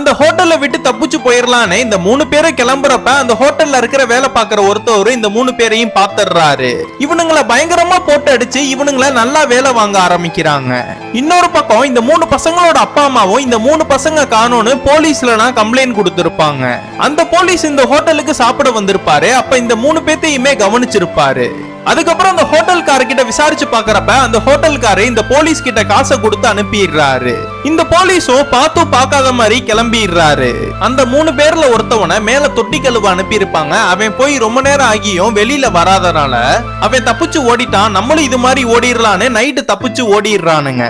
அந்த ஹோட்டல்ல விட்டு தப்பிச்சு போயிடலான்னு இந்த 3 பேரை கிளம்புறப்ப அந்த ஹோட்டல்ல இருக்கிற வேலை பார்க்கிற ஒருத்தவர் இந்த 3 பேரையும் பாத்துறாரு. இவனுங்களை பயங்கரமா போட்டு அடிச்சு இவனுங்களை நல்லா வேலை வாங்க ஆரம்பிக்கிறாங்க. இன்னொரு பக்கம் இந்த 3 பசங்களோட அப்பா அம்மாவும் இந்த 3 பசங்க காணோன்னு போலீஸ்ல கம்ப்ளைண்ட் கொடுத்திருப்பாங்க. அந்த போலீஸ் இந்த ஹோட்டலுக்கு சாப்பிட வந்திருப்பாரு. அப்ப இந்த 3 பேத்தையுமே கவனிச்சிருப்பாரு. அதுக்கப்புறம் அந்த ஹோட்டல்கார கிட்ட விசாரிச்சு பாக்குறப்ப அந்த ஹோட்டல்காரர் இந்த போலீஸ் கிட்ட காசை கொடுத்து அனுப்பிடுறாரு. இந்த போலீஸும் பார்த்தும் பார்க்காத மாதிரி கிளம்பிடுறாரு. அந்த 3 பேர்ல ஒருத்தவனை மேல தொட்டி கழுவ அனுப்பி இருப்பாங்க. அவன் போய் ரொம்ப நேரம் ஆகியும் வெளியில வராதனால அவன் தப்பிச்சு ஓடிட்டான். நம்மளும் இது மாதிரி ஓடிடலான்னு நைட்டு தப்பிச்சு ஓடிடுறானுங்க.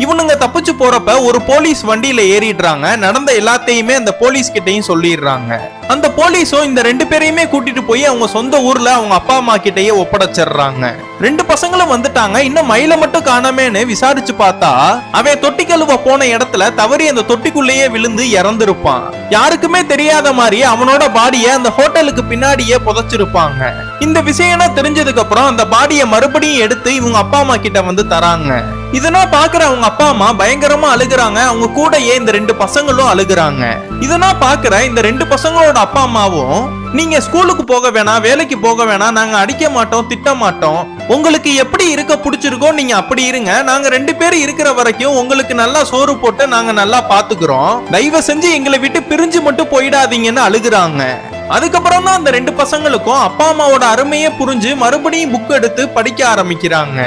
இவனுங்க தப்பிச்சு போறப்ப ஒரு போலீஸ் வண்டியில ஏறிடுறாங்க. நடந்த எல்லாத்தையுமே அந்த போலீஸ் கிட்டையும் சொல்லிடுறாங்க. அந்த போலீஸும் இந்த 2 பேரையுமே கூட்டிட்டு போய் அவங்க சொந்த ஊர்ல அவங்க அப்பா அம்மா கிட்டயே ஒப்படைச்சிடுறாங்க. 2 பசங்களும் வந்துட்டாங்க. இன்னும் மயில மட்டும் காணாமேன்னு விசாரிச்சு பார்த்தா அவன் தொட்டி கழுவ போன இடத்துல தவறி அந்த தொட்டிக்குள்ளேயே விழுந்து இறந்திருப்பான். யாருக்குமே தெரியாத மாதிரி அவனோட பாடியை அந்த ஹோட்டலுக்கு பின்னாடியே புதைச்சிருப்பாங்க. இந்த விஷயம் தெரிஞ்சதுக்கு அப்புறம் அந்த பாடியை மறுபடியும் எடுத்து இவங்க அப்பா அம்மா கிட்ட வந்து தராங்க. இதெல்லாம் பாக்குற அவங்க அப்பா அம்மா பயங்கரமா அழுகுறாங்க. அவங்க கூடயே இந்த 2 பசங்களும் அழுகுறாங்க. இதெல்லாம் பாக்குற இந்த 2 பசங்களோட அப்பா அம்மாவும், நீங்க ஸ்கூலுக்கு போக வேணாம், வேலைக்கு போக வேணாம், நாங்க அடிக்க மாட்டோம், திட்ட மாட்டோம், உங்களுக்கு எப்படி இருக்க பிடிச்சிருக்கோ நீங்க அப்படி இருங்க, நாங்க 2 பேரும் இருக்கிற வரைக்கும் உங்களுக்கு நல்லா சோறு போட்டு நாங்க நல்லா பாத்துக்கிறோம், தயவு செஞ்சு எங்களை விட்டு பிரிஞ்சு மட்டும் போயிடாதீங்கன்னு அழுகுறாங்க. அதுக்கப்புறம் தான் அந்த 2 பசங்களுக்கும் அப்பா அம்மாவோட அருமையே புரிஞ்சு மறுபடியும் புக் எடுத்து படிக்க ஆரம்பிக்கிறாங்க.